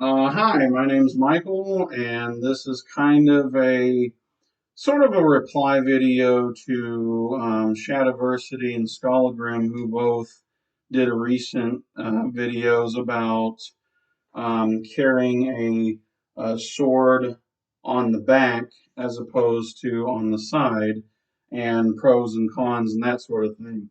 Hi, my name's Michael, and this is kind of a sort of a reply video to Shadiversity and Skallagrim, who both did a recent videos about carrying a sword on the back as opposed to on the side, and pros and cons and that sort of thing.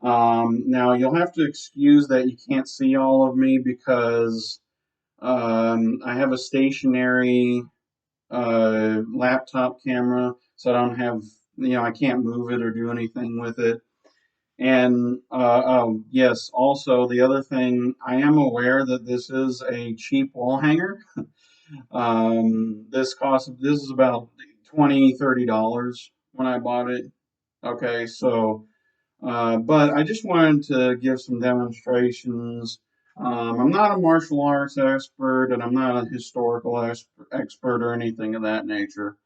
Now, you'll have to excuse that you can't see all of me because I have a stationary laptop camera, so I don't have, I can't move it or do anything with it. And oh, yes, also the other thing, I am aware that this is a cheap wall hanger. This is about $20-$30 when I bought it. Okay, so but I just wanted to give some demonstrations. I'm not a martial arts expert, and I'm not a historical expert or anything of that nature.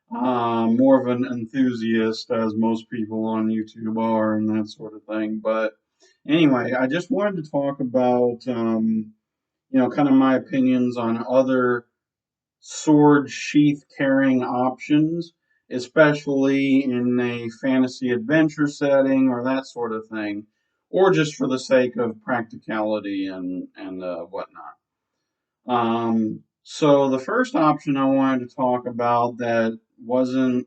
More of an enthusiast, as most people on YouTube are, and that sort of thing. But anyway, I just wanted to talk about, kind of my opinions on other sword sheath carrying options, especially in a fantasy adventure setting or that sort of thing, or just for the sake of practicality and whatnot. So the first option I wanted to talk about that wasn't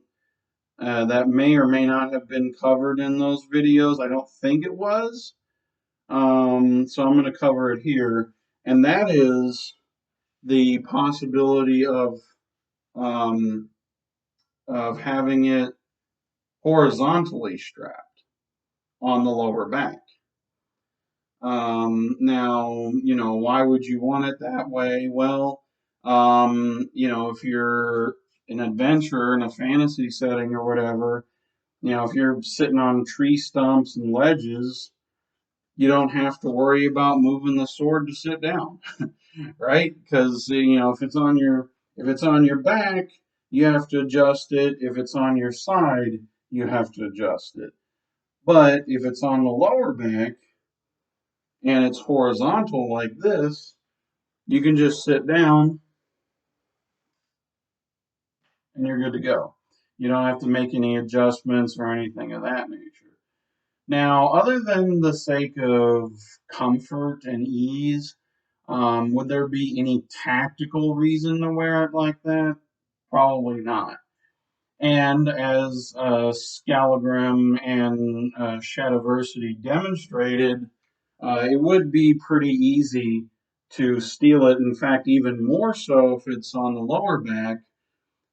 that may or may not have been covered in those videos. I don't think it was. So I'm going to cover it here, and that is the possibility um, of having it horizontally strapped on the lower back. Now, why would you want it that way? Well, if you're an adventurer in a fantasy setting or whatever, if you're sitting on tree stumps and ledges, you don't have to worry about moving the sword to sit down, right? Because if it's on your back, you have to adjust it. If it's on your side, you have to adjust it. But if it's on the lower back and it's horizontal like this, you can just sit down and you're good to go. You don't have to make any adjustments or anything of that nature. Now, other than the sake of comfort and ease, would there be any tactical reason to wear it like that? Probably not. And as Skallagrim and Shadiversity demonstrated, it would be pretty easy to steal it. In fact, even more so if it's on the lower back,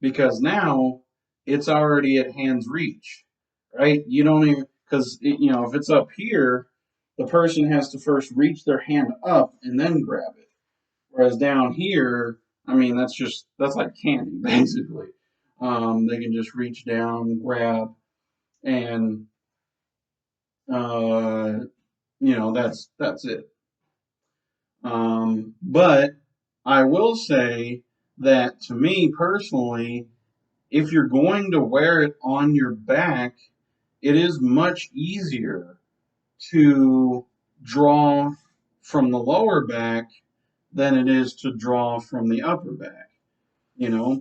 because now it's already at hand's reach, right? You don't even, because, if it's up here, the person has to first reach their hand up and then grab it. Whereas down here, I mean, that's like candy, basically. They can just reach down, grab, and uh, that's it. But I will say that to me personally, if you're going to wear it on your back, it is much easier to draw from the lower back than it is to draw from the upper back.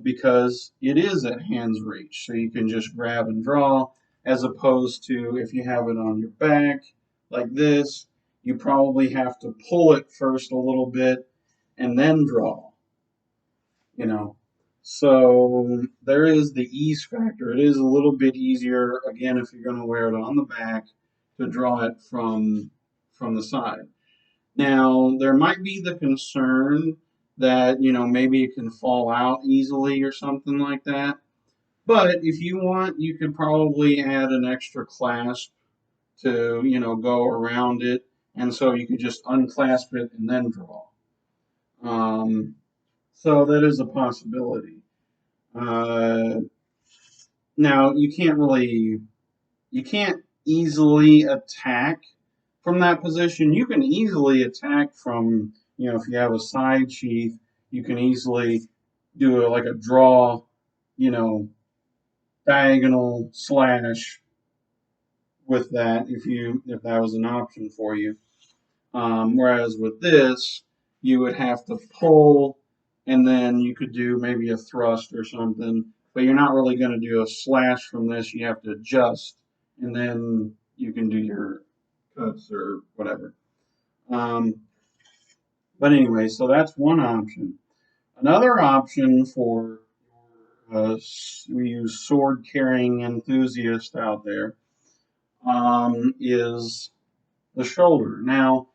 Because it is at hand's reach. So you can just grab and draw, as opposed to if you have it on your back like this, you probably have to pull it first a little bit and then draw, you know. So there is the ease factor. It is a little bit easier, again, if you're going to wear it on the back, to draw it from the side. Now, there might be the concern that, maybe it can fall out easily or something like that. But if you want, you could probably add an extra clasp to, go around it. And so you could just unclasp it and then draw. Um, so that is a possibility. Uh, Now, you can't easily attack from that position. You can easily attack from, if you have a side sheath, you can easily do like a draw, you know, diagonal slash with that if that was an option for you. Whereas with this, you would have to pull, and then you could do maybe a thrust or something. But you're not really going to do a slash from this. You have to adjust, and then you can do your cuts or whatever. Um, but anyway, so that's one option. Another option for we use sword carrying enthusiast out there is the shoulder. Now,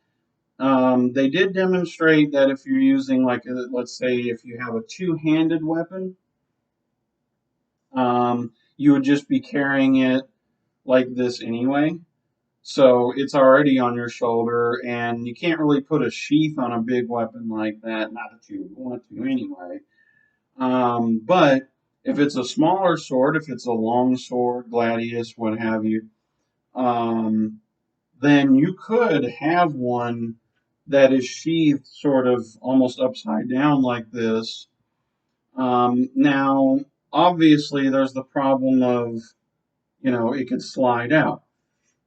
they did demonstrate that if you're using, like, let's say, if you have a two-handed weapon, you would just be carrying it like this anyway. So it's already on your shoulder, and you can't really put a sheath on a big weapon like that. Not that you want to anyway. But if it's a smaller sword, if it's a long sword, gladius, what have you, um, then you could have one that is sheathed sort of almost upside down like this. Now, obviously, there's the problem of, it could slide out.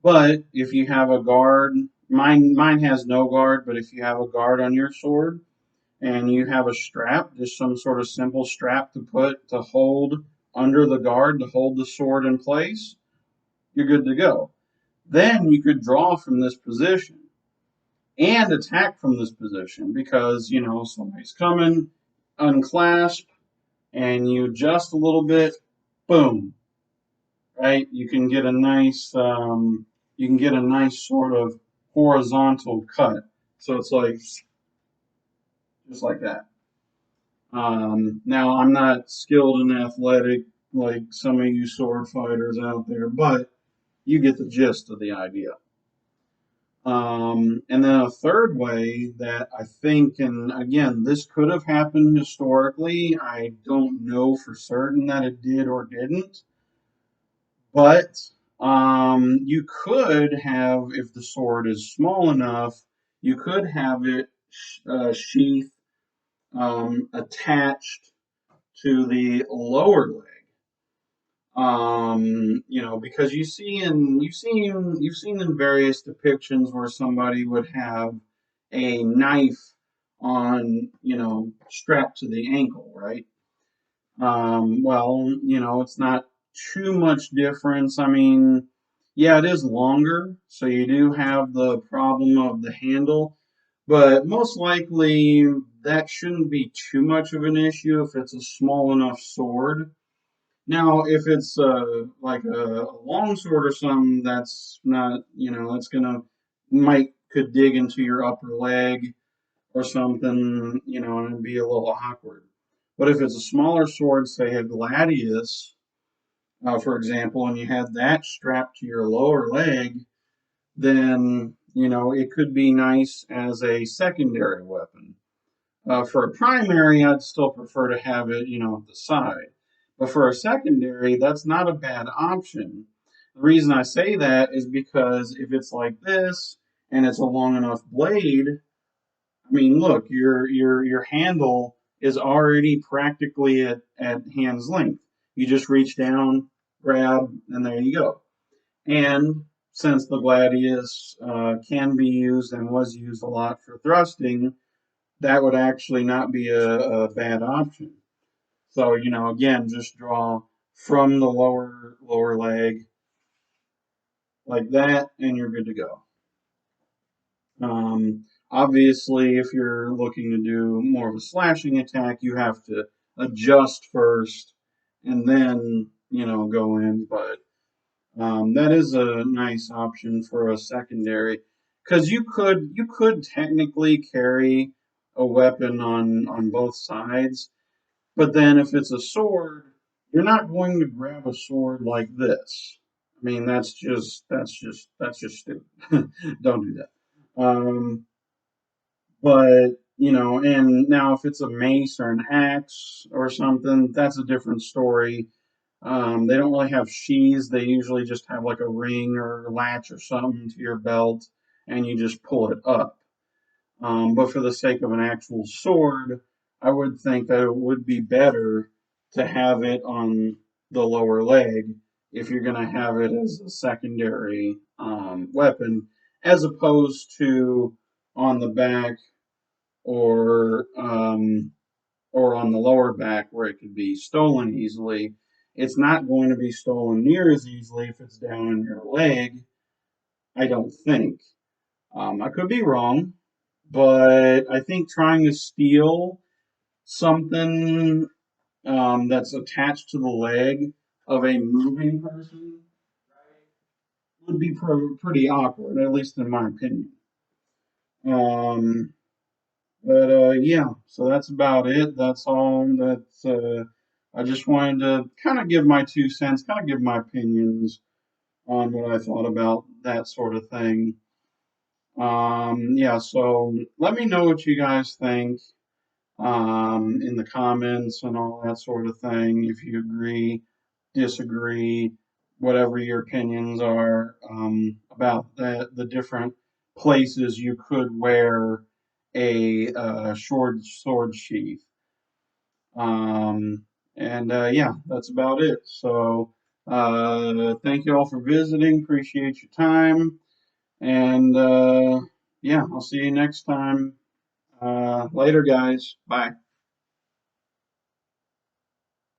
But if you have a guard, mine has no guard, but if you have a guard on your sword and you have a strap, just some sort of simple strap to hold under the guard to hold the sword in place, you're good to go. Then you could draw from this position and attack from this position because, somebody's coming, unclasp, and you adjust a little bit, boom, right? You can get a nice sort of horizontal cut. So it's like just like that. Now I'm not skilled and athletic like some of you sword fighters out there, but you get the gist of the idea. And then a third way that I think, and again, this could have happened historically. I don't know for certain that it did or didn't, but you could have, if the sword is small enough, you could have it sheath attached to the lower leg. Because you've seen in various depictions where somebody would have a knife on, strapped to the ankle, right? Well, it's not too much difference. I mean, yeah, it is longer, so you do have the problem of the handle, but most likely that shouldn't be too much of an issue if it's a small enough sword. Now, if it's like a long sword or something, that's not, that's gonna might could dig into your upper leg or something, and it'd be a little awkward. But if it's a smaller sword, say a gladius, for example, and you had that strapped to your lower leg, then it could be nice as a secondary weapon. For a primary, I'd still prefer to have it, at the side. But for a secondary, that's not a bad option. The reason I say that is because if it's like this and it's a long enough blade, I mean, look, your handle is already practically at hand's length. You just reach down, grab, and there you go. And since the gladius can be used and was used a lot for thrusting, that would actually not be a bad option. So, again, just draw from the lower leg like that, and you're good to go. Obviously, if you're looking to do more of a slashing attack, you have to adjust first and then, go in. But that is a nice option for a secondary because you could technically carry a weapon on both sides, but then if it's a sword, you're not going to grab a sword like this. I mean, that's just stupid. Don't do that. Um, but and now if it's a mace or an axe or something, that's a different story. They don't really have sheaths. They usually just have like a ring or latch or something to your belt, and you just pull it up. But for the sake of an actual sword, I would think that it would be better to have it on the lower leg if you're going to have it as a secondary weapon, as opposed to on the back or on the lower back where it could be stolen easily. It's not going to be stolen near as easily if it's down in your leg, I don't think. I could be wrong, but I think trying to steal something that's attached to the leg of a moving person would be pretty awkward, at least in my opinion. Um, but yeah, so that's about it. That's all that I just wanted to kind of give my 2 cents, kind of give my opinions on what I thought about that sort of thing. Yeah, so let me know what you guys think in the comments and all that sort of thing. If you agree, disagree, whatever your opinions are about the different places you could wear a short sword sheath. And yeah, that's about it. So thank you all for visiting. Appreciate your time. And yeah, I'll see you next time. Later, guys. Bye.